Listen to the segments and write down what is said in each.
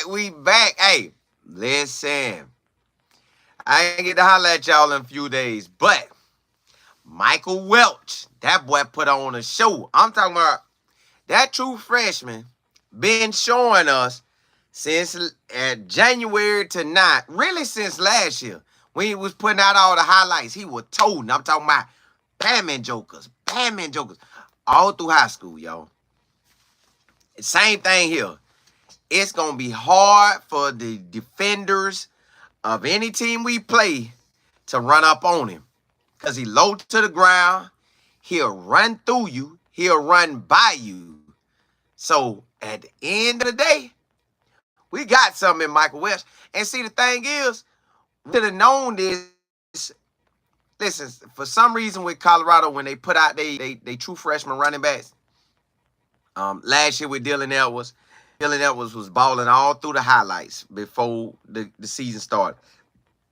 We back. Hey, listen. I ain't get to holler at y'all in a few days, but Michael Welch, that boy put on a show. I'm talking about that true freshman been showing us since January to not really since last year when he was putting out all the highlights. He was toting. I'm talking about Batman jokers, all through high school, y'all. Same thing here. It's gonna be hard for the defenders of any team we play to run up on him because he low to the ground. He'll run through you. He'll run by you. So at the end of the day, we got something in Michael Welch. And see, the thing is, we should have known this. Listen, for some reason with Colorado, when they put out they true freshman running backs, last year with Dylan Edwards was balling all through the highlights before the season started.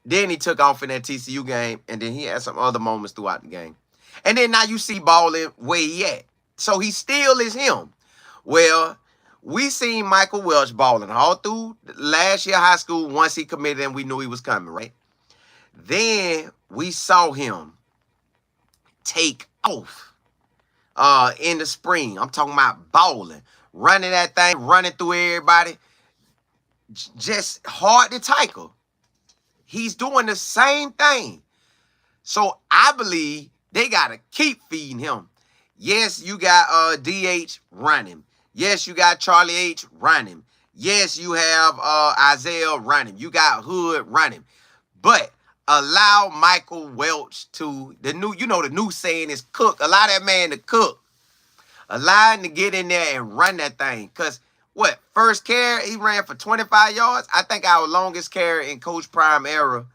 Then he took off in that TCU game, and then he had some other moments throughout the game. And then now you see balling where he at. So he still is him. Well, we seen Michael Welch balling all through last year high school once he committed and we knew he was coming, right? Then we saw him take off in the spring. I'm talking about balling, running that thing, running through everybody. Just hard to tackle. He's doing the same thing. So I believe they got to keep feeding him. Yes, you got DH running. Yes, you got Charlie H running. Yes, you have Isaiah running. You got Hood running. But allow Michael Welch to, the new saying is cook. Allow that man to cook. Allow him to get in there and run that thing. Because first carry, he ran for 25 yards. I think our longest carry in Coach Prime era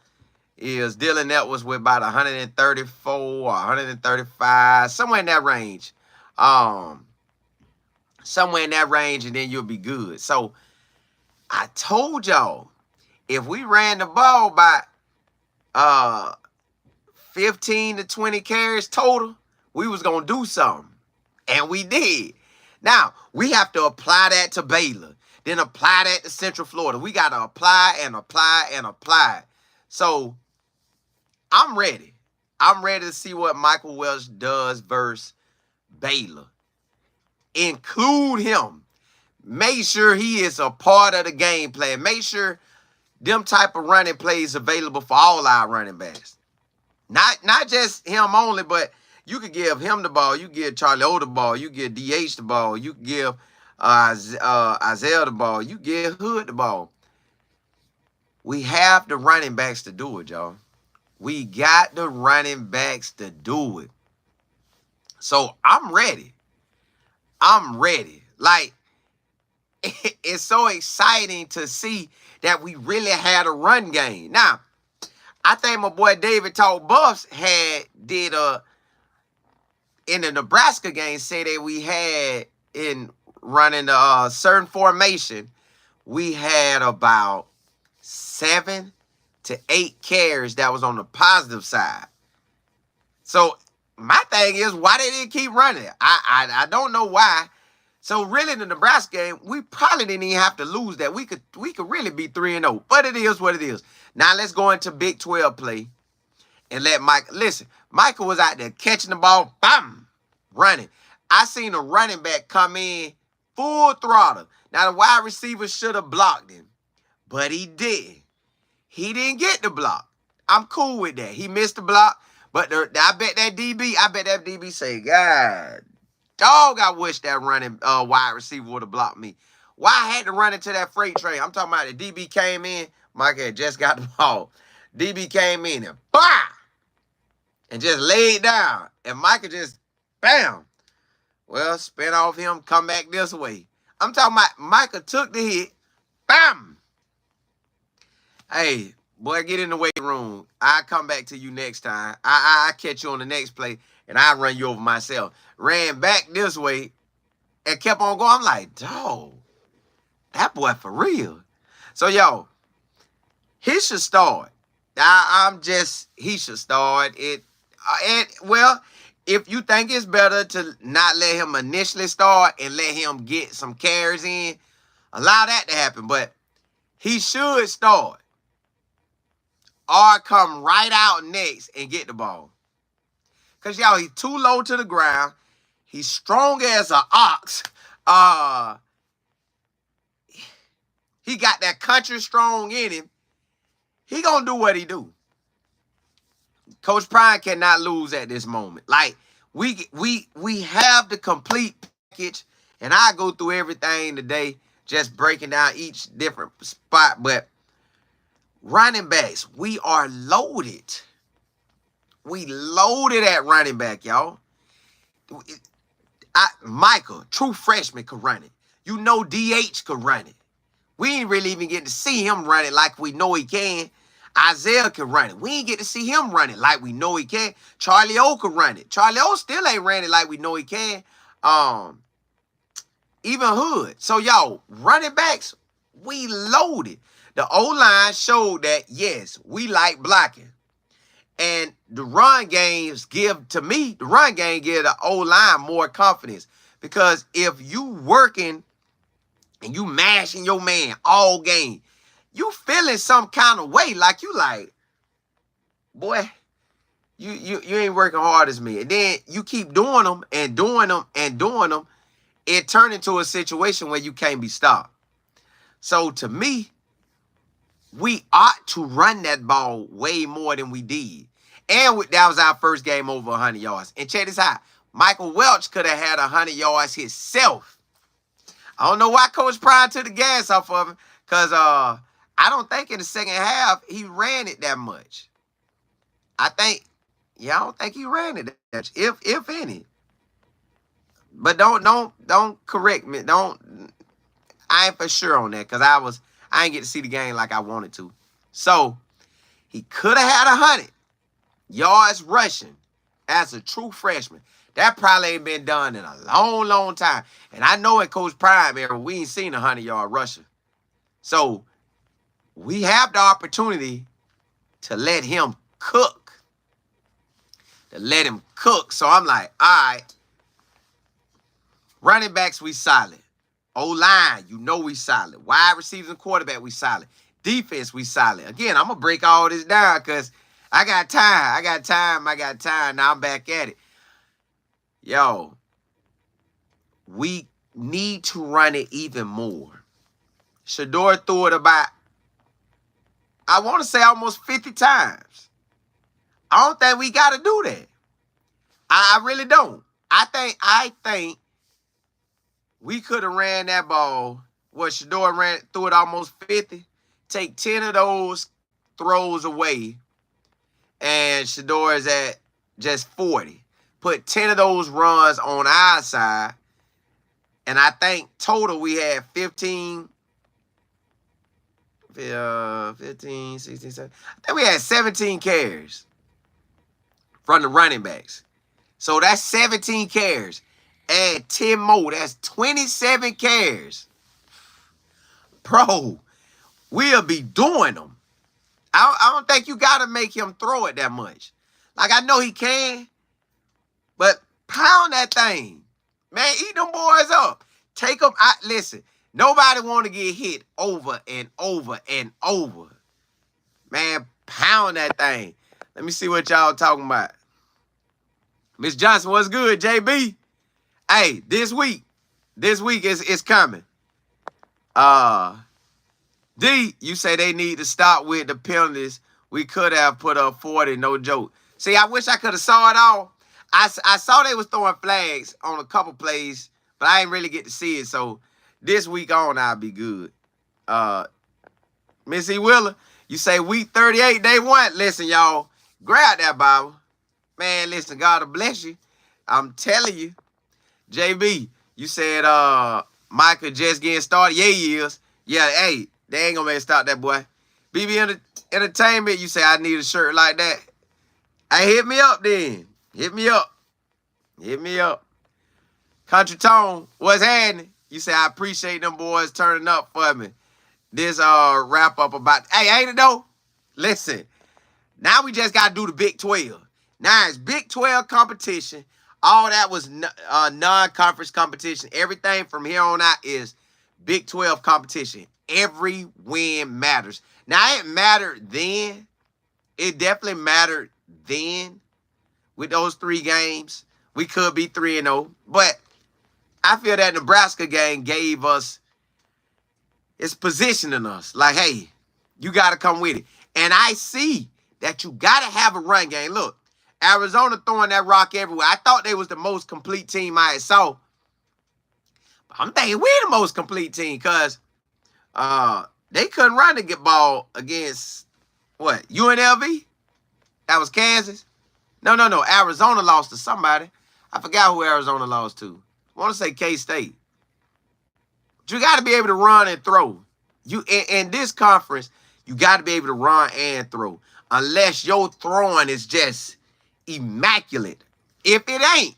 is Dylan Edwards with about 134 or 135, somewhere in that range. Somewhere in that range, and then you'll be good. So I told y'all, if we ran the ball by 15 to 20 carries total, we was going to do something. And we did. Now, we have to apply that to Baylor. Then apply that to Central Florida. We got to apply and apply and apply. So, I'm ready. I'm ready to see what Michael Welch does versus Baylor. Include him. Make sure he is a part of the game plan. Make sure them type of running plays available for all our running backs. Not just him only, but you could give him the ball. You give Charlie O the ball. You give DH the ball. You give Isaiah the ball. You give Hood the ball. We have the running backs to do it, y'all. We got the running backs to do it. So I'm ready. I'm ready. Like, it's so exciting to see that we really had a run game. Now, I think my boy David Talk Buffs did in the Nebraska game, say that we had in running a certain formation, we had about 7 to 8 carries that was on the positive side. So my thing is, why they didn't keep running? I don't know why. So really, the Nebraska game, we probably didn't even have to lose that. We could really be 3-0. But it is what it is. Now let's go into Big 12 play and let Mike listen. Michael was out there catching the ball, bam, running. I seen a running back come in full throttle. Now the wide receiver should have blocked him, but he did. He didn't get the block. I'm cool with that. He missed the block, but I bet that DB say, God, dog, I wish that running wide receiver would have blocked me. Why I had to run into that freight train? I'm talking about the DB came in. Micah had just got the ball. DB came in and bah! And just laid down. And Micah just, bam. Well, spin off him, come back this way. I'm talking about Micah took the hit. Bam! Hey, boy, get in the weight room. I'll come back to you next time. I catch you on the next play, and I'll run you over myself. Ran back this way and kept on going. I'm like, dog, that boy for real. So, yo, he should start. He should start it. Well, if you think it's better to not let him initially start and let him get some carries in, allow that to happen. But he should start or come right out next and get the ball. Because, y'all, he's too low to the ground. He's strong as an ox. He got that country strong in him. He going to do what he do. Coach Prime cannot lose at this moment. Like, we have the complete package, and I go through everything today, just breaking down each different spot. But running backs, we are loaded. We loaded at running back, y'all. Micah, true freshman, could run it. You know DH could run it. We ain't really even get to see him run it like we know he can. Isaiah can run it. We ain't get to see him run it like we know he can. Charlie O can run it. Charlie O still ain't ran it like we know he can. Even Hood. So, y'all, running backs, we loaded. The O-line showed that, yes, we like blocking. And the run games give, to me, the run game give the O-line more confidence. Because if you working and you mashing your man all game, you feeling some kind of way. Like you like, boy, you ain't working hard as me. And then you keep doing them and doing them and doing them. It turned into a situation where you can't be stopped. So to me, we ought to run that ball way more than we did. And that was our first game over 100 yards. And check this out. Michael Welch could have had 100 yards himself. I don't know why Coach Prime took the gas off of him. Because I don't think in the second half he ran it that much. I don't think he ran it that much, if any. But don't correct me. I ain't for sure on that because I ain't get to see the game like I wanted to. So he could have had 100 yards rushing as a true freshman. That probably ain't been done in a long, long time. And I know in Coach Prime era, we ain't seen a 100-yard rusher. So we have the opportunity to let him cook. So I'm like, all right. Running backs, we solid. O-line, you know we solid. Wide receivers and quarterback, we solid. Defense, we solid. Again, I'm going to break all this down because I got time. Now I'm back at it. Yo, we need to run it even more. Shador threw it about, I want to say almost 50 times. I don't think we got to do that. I really don't. I think we could have ran that ball. Shador threw it almost 50. Take 10 of those throws away, and Shador is at just 40. Put 10 of those runs on our side, and I think total we had 15, 16, 17. I think we had 17 carries from the running backs. So that's 17 carries. Add 10 more. That's 27 carries. Bro, we'll be doing them. I don't think you got to make him throw it that much. Like, I know he can, but pound that thing. Man, eat them boys up. Take them out. Listen, nobody want to get hit over and over and over. Man, pound that thing. Let me see what y'all talking about. Miss Johnson, what's good, JB? Hey, this week is coming. D, you say they need to stop with the penalties. We could have put up 40, no joke. See, I wish I could have saw it all. I saw they was throwing flags on a couple plays, but I didn't really get to see it. So this week on, I'll be good. Missy Willer, you say week 38, day 1. Listen, y'all, grab that Bible. Man, listen, God will bless you. I'm telling you. JB, you said Micah just getting started. Yeah, he is. Yeah, hey, they ain't gonna make stop that boy. BB Entertainment, you say I need a shirt like that. Hey, hit me up then. Hit me up. Country Tone, what's happening? You say I appreciate them boys turning up for me. This wrap up about, hey, ain't it though? Listen, now we just gotta do the Big 12. Now it's Big 12 competition. All that was non-conference competition. Everything from here on out is Big 12 competition. every win matters. Now, it mattered then. It definitely mattered then with those 3 games. We could be 3-0. But I feel that Nebraska game gave us, it's positioning us. Like, hey, you got to come with it. And I see that you got to have a run game. Look, Arizona throwing that rock everywhere. I thought they was the most complete team I saw. But I'm thinking we're the most complete team because they couldn't run to get ball against, what, UNLV? That was Kansas? No. Arizona lost to somebody. I forgot who Arizona lost to. I want to say K-State. But you got to be able to run and throw. You in this conference, you got to be able to run and throw. Unless your throwing is just immaculate. If it ain't,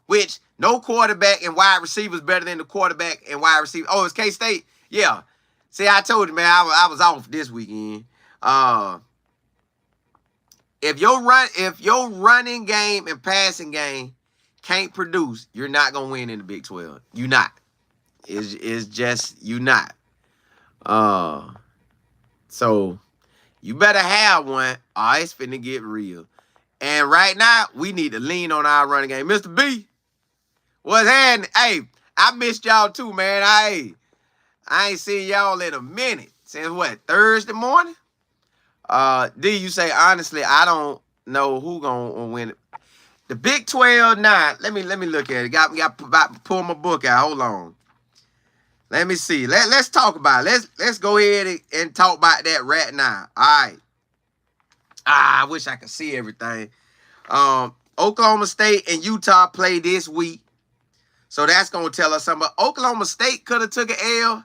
which no quarterback and wide receiver is better than the quarterback and wide receiver. Oh, it's K-State? Yeah. See, I told you, man, I was off this weekend. If your running game and passing game can't produce, you're not gonna win in the Big 12. You're not. It's just you not. So you better have one, or it's finna get real. And right now, we need to lean on our running game. Mr. B, what's happening? Hey, I missed y'all too, man. I ain't seen y'all in a minute. Since what, Thursday morning? D, you say, honestly, I don't know who gonna win it. The Big 12 now, let me look at it. Got to pull my book out. Hold on. Let me see. Let's talk about it. Let's go ahead and talk about that right now. All right. I wish I could see everything. Oklahoma State and Utah play this week. So that's going to tell us something. But Oklahoma State could have took an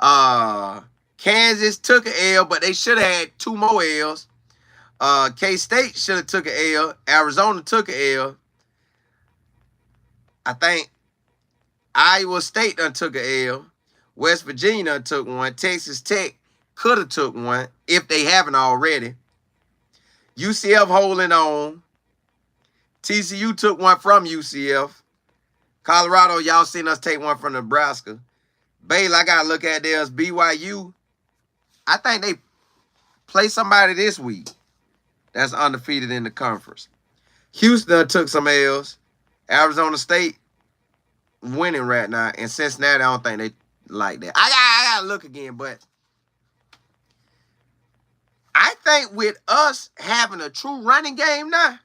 L. Kansas took an L, but they should have had 2 more L's. K-State should have took an L. Arizona took an L. I think Iowa State done took an L. West Virginia done took one. Texas Tech could have took one if they haven't already. UCF holding on. TCU took one from UCF. Colorado, y'all seen us take one from Nebraska. Baylor, I got to look at theirs. BYU, I think they play somebody this week that's undefeated in the conference. Houston took some L's. Arizona State winning right now. And Cincinnati, I don't think they like that. I got to look again, but I think with us having a true running game now,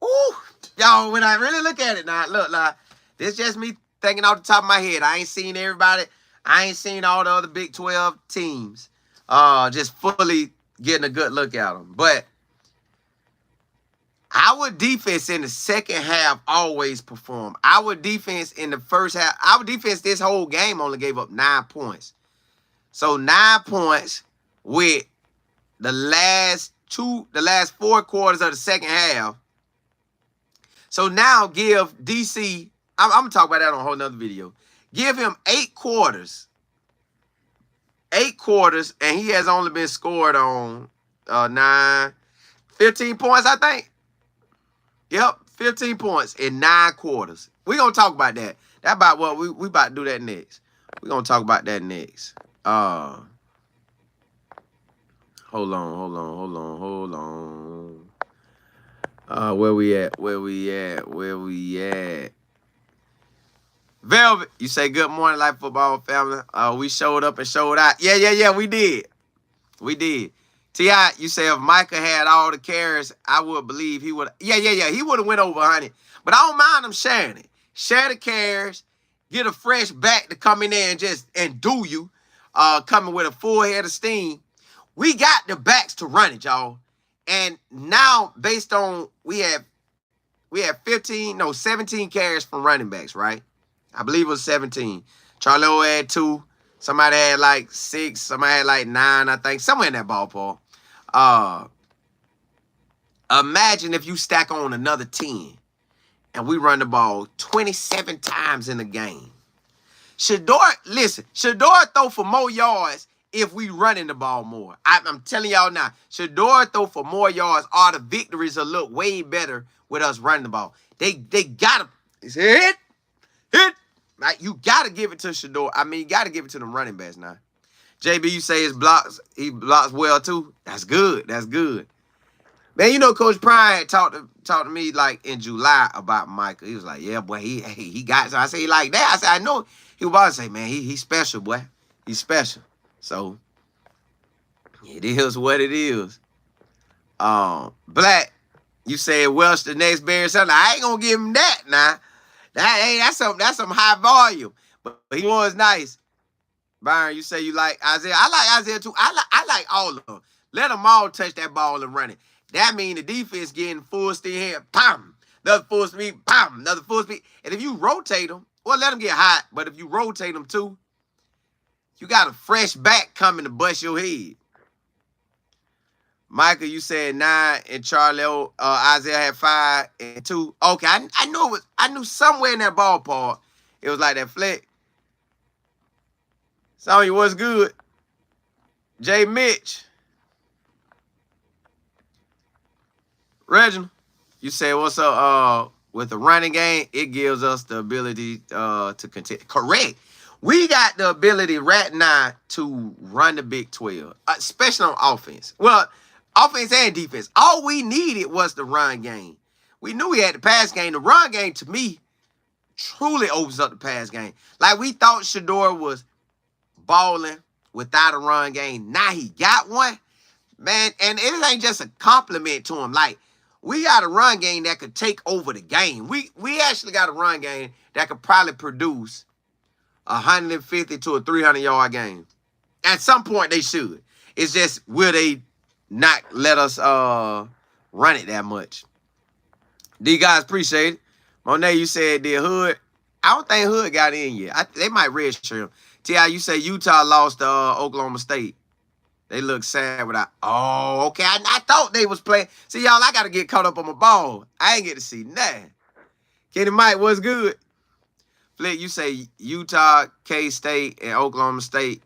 ooh, y'all, when I really look at it now, look, like, this just me thinking off the top of my head. I ain't seen everybody. I ain't seen all the other Big 12 teams just fully getting a good look at them. But our defense in the second half always performed. Our defense in the first half, our defense this whole game only gave up 9 points. So 9 points with the last 4 quarters of the second half. So now give DC, I'm going to talk about that on a whole nother video. Give him 8 quarters. 8 quarters, and he has only been scored on 15 points, I think. Yep, 15 points in 9 quarters. We're going to talk about that. That's about what we about to do that next. We're going to talk about that next. Hold on. Where we at? Velvet, you say good morning, Life Football family. We showed up and showed out. Yeah, we did. T.I., you say if Micah had all the carries, I would believe he would. Yeah. He would have went over 100. But I don't mind him sharing it. Share the carries. Get a fresh back to come in there and do you. Coming with a full head of steam. We got the backs to run it, y'all. And now, based on, we have 17 carries from running backs, right? I believe it was 17. Charlo had 2. Somebody had like 6. Somebody had like 9, I think. Somewhere in that ballpark. Imagine if you stack on another 10 and we run the ball 27 times in a game. Shador throw for more yards if we running the ball more. I'm telling y'all now, Shador throw for more yards. All the victories will look way better with us running the ball. They gotta hit. Like, you got to give it to Shador. I mean, you got to give it to them running backs now. JB, you say his blocks, he blocks well too. That's good. That's good. Man, you know, Coach Prime talked to me like in July about Micah. He was like, yeah, boy, he got. So I say, like that. I said, I know. He was about to say, man, he's special, boy. He's special. So it is what it is. Black, you said Welch the next Barry Sanders. I ain't gonna give him that now. That's some high volume. But he was nice. Byron, you say you like Isaiah. I like Isaiah too. I like all of them. Let them all touch that ball and run it. That means the defense getting full steam here. Pam. Another full speed. Pam. Another full speed. And if you rotate them, well, let them get hot. But if you rotate them too, you got a fresh back coming to bust your head. Micah, you said 9 and Charlie, Isaiah had 5 and 2. Okay, I knew it was. I knew somewhere in that ballpark it was like that flick. Sonya, what's good? Jay Mitch. Reginald, you say what's up? With the running game, it gives us the ability to continue. Correct. We got the ability right now to run the Big 12, especially on offense. Well, offense and defense. All we needed was the run game. We knew we had the pass game. The run game, to me, truly opens up the pass game. Like, we thought Shador was balling without a run game. Now he got one. Man, and it ain't just a compliment to him. Like, we got a run game that could take over the game. We actually got a run game that could probably produce 150 to a 300-yard game. At some point, they should. It's just, will they not let us run it that much? D guys, appreciate it. Monet, you said did Hood. I don't think Hood got in yet. They might redshirt him. T.I., you say Utah lost to Oklahoma State. They look sad without. Oh, okay. I thought they was playing. See, y'all, I got to get caught up on my ball. I ain't get to see nothing. Kenny Mike, what's good? Flick, you say Utah, K-State, and Oklahoma State,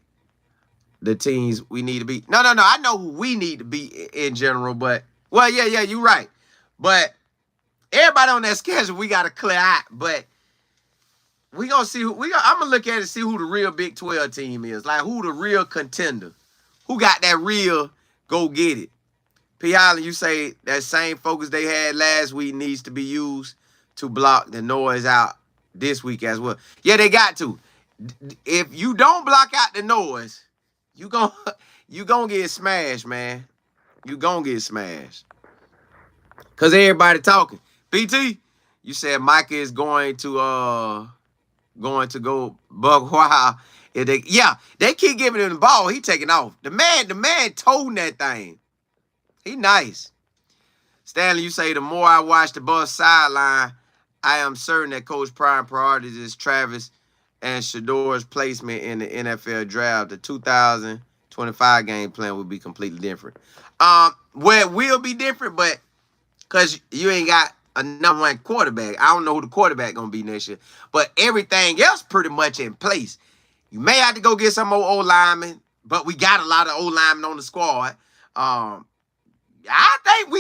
the teams we need to beat. No. I know who we need to beat in general, but, well, yeah, you're right. But everybody on that schedule, we got to clear out. But we going to see who. I'm going to look at it and see who the real Big 12 team is. Like, who the real contender. Who got that real go get it? P. Holland, you say that same focus they had last week needs to be used to block the noise out this week as well. Yeah, they got to. If you don't block out the noise, you gonna get smashed, man. You gonna get smashed. Cause everybody talking. PT, you said Micah is going to go buck wild. They keep giving him the ball. He taking off. The man toting that thing. He nice. Stanley, you say the more I watch the Bucs sideline, I am certain that Coach Prime priorities is Travis and Shador's placement in the NFL draft. The 2025 game plan will be completely different. Well, it will be different, but because you ain't got a number one quarterback. I don't know who the quarterback going to be next year. But everything else pretty much in place. You may have to go get some more old linemen, but we got a lot of old linemen on the squad. I think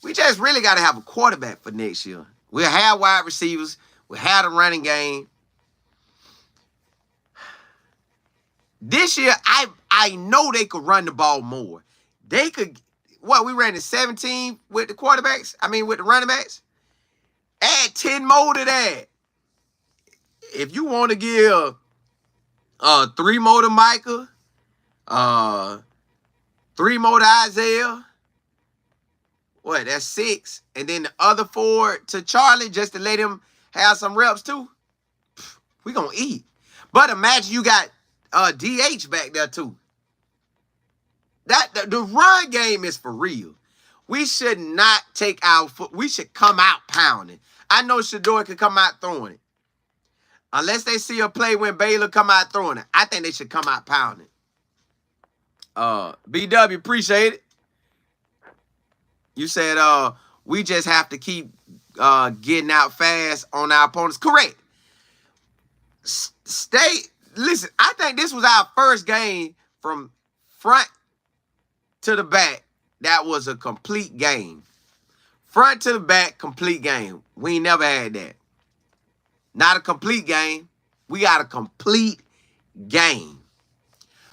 we just really got to have a quarterback for next year. We'll have wide receivers. We'll have the running game. This year, I know they could run the ball more. They could, we ran in 17 with the quarterbacks? With the running backs? Add 10 more to that. If you want to give 3 more to Micah, 3 more to Isaiah. That's 6. And then the other 4 to Charlie just to let him have some reps too. We gonna eat. But imagine you got DH back there too. The run game is for real. We should not take our foot. We should come out pounding. I know Shador can come out throwing it. Unless they see a play when Baylor come out throwing it. I think they should come out pounding. BW, appreciate it. You said we just have to keep getting out fast on our opponents. Correct. Listen, I think this was our first game from front to the back. That was a complete game. Front to the back, complete game. We ain't never had that. Not a complete game, We got a complete game.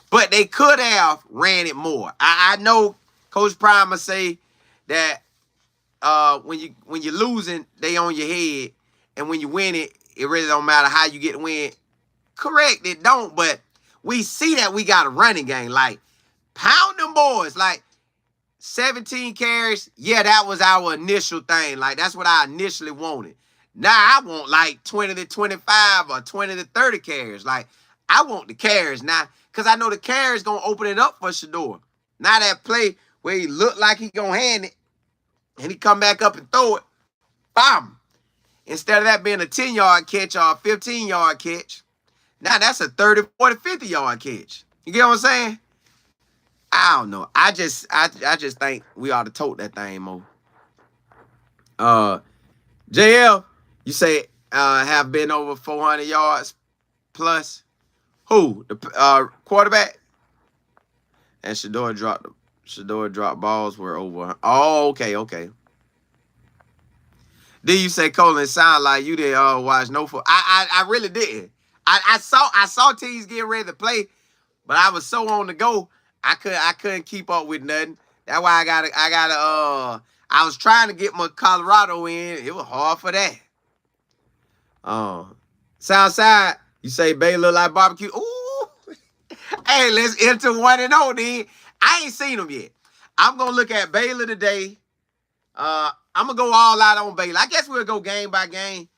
But they could have ran it more. I know Coach Primer say that when you're losing, they on your head, and when you win it, it really don't matter how you get the win. Correct, it don't, but we see that we got a running game. Like, pound them boys. Like, 17 carries, yeah, that was our initial thing. Like, that's what I initially wanted. Now I want like 20 to 25 or 20 to 30 carries. Like, I want the carries now, because I know the carries going to open it up for Shador. Now that play where he looked like he going to hand it, and he come back up and throw it, bam. Instead of that being a 10-yard catch or a 15-yard catch, now that's a 30, 40, 50-yard catch. You get what I'm saying? I don't know. I just think we ought to tote that thing more. JL, you say have been over 400 yards plus. Who? The quarterback? And Shador dropped balls were over. Oh, okay. Then you say, Colin, it sound like you didn't watch no football. I really didn't. I saw teams getting ready to play, but I was so on the go, I couldn't keep up with nothing. That's why I was trying to get my Colorado in. It was hard for that. Southside, you say Bay look like barbecue. Ooh. Hey, let's enter 1-0 then. I ain't seen them yet. I'm gonna look at Baylor today. I'm gonna go all out on Baylor. I guess we'll go game by game.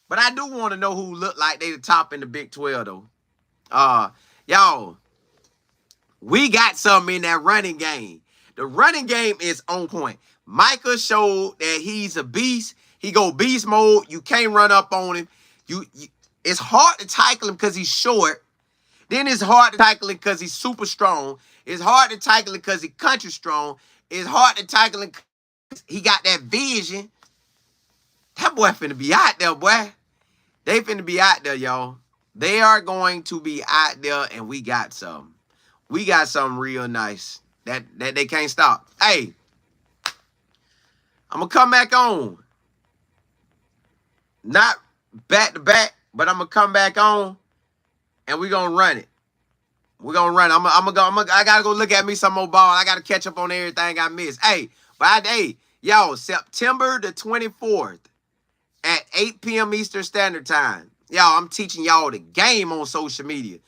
But I do want to know who look like they the top in the Big 12, though. Y'all, we got something in that running game. The running game is on point. Micah showed that he's a beast. He go beast mode. You can't run up on him. It's hard to tackle him because he's short. Then it's hard to tackle him because he's super strong. It's hard to tackle him because he's country strong. It's hard to tackle him because he got that vision. That boy finna be out there, boy. They finna be out there, y'all. They are going to be out there, and we got some. We got something real nice that they can't stop. Hey, I'm going to come back on. Not back to back, but I'm going to come back on, and we're going to run it. We're going to run it. I got to go look at me some more ball. I got to catch up on everything I missed. Hey, y'all, September the 24th. At 8 p.m. Eastern Standard Time. Y'all, I'm teaching y'all the game on social media.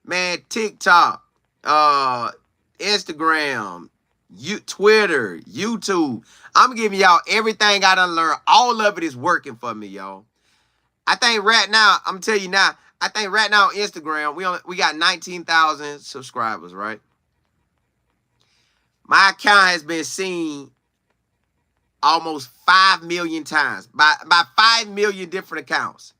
Man, TikTok, Instagram, Twitter, YouTube. I'm giving y'all everything I done learned. All of it is working for me, y'all. I think right now, I'm going to tell you now, I think right now on Instagram, we got 19,000 subscribers, right? My account has been seen almost 5 million times by 5 million different accounts.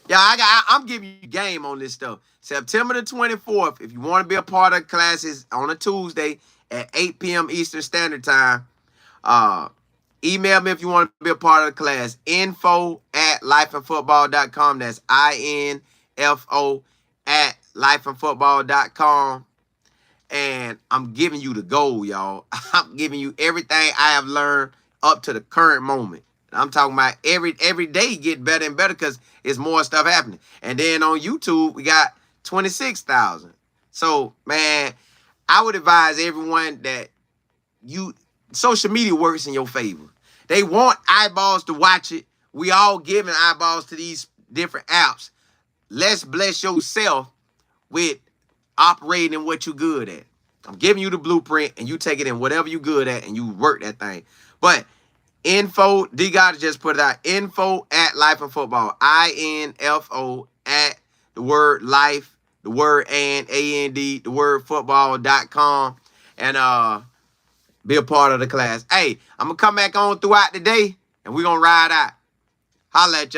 Yeah, I'm giving you game on this stuff. September the 24th, if you want to be a part of classes on a Tuesday at 8 p.m. Eastern Standard Time, email me if you want to be a part of the class. info@lifeandfootball.com. That's info@lifeandfootball.com. And I'm giving you the goal, y'all. I'm giving you everything I have learned up to the current moment. I'm talking about every day get better and better because it's more stuff happening. And then on YouTube, we got 26,000. So, man, I would advise everyone that social media works in your favor. They want eyeballs to watch it. We all giving eyeballs to these different apps. Let's bless yourself with operating in what you good at. I'm giving you the blueprint, and you take it in whatever you good at, and you work that thing. But info, D God just put it out. info@lifeandfootball. INFO at the word life, the word and AND, the word football.com, and be a part of the class. Hey, I'm gonna come back on throughout the day, and we're gonna ride out. Holla at y'all.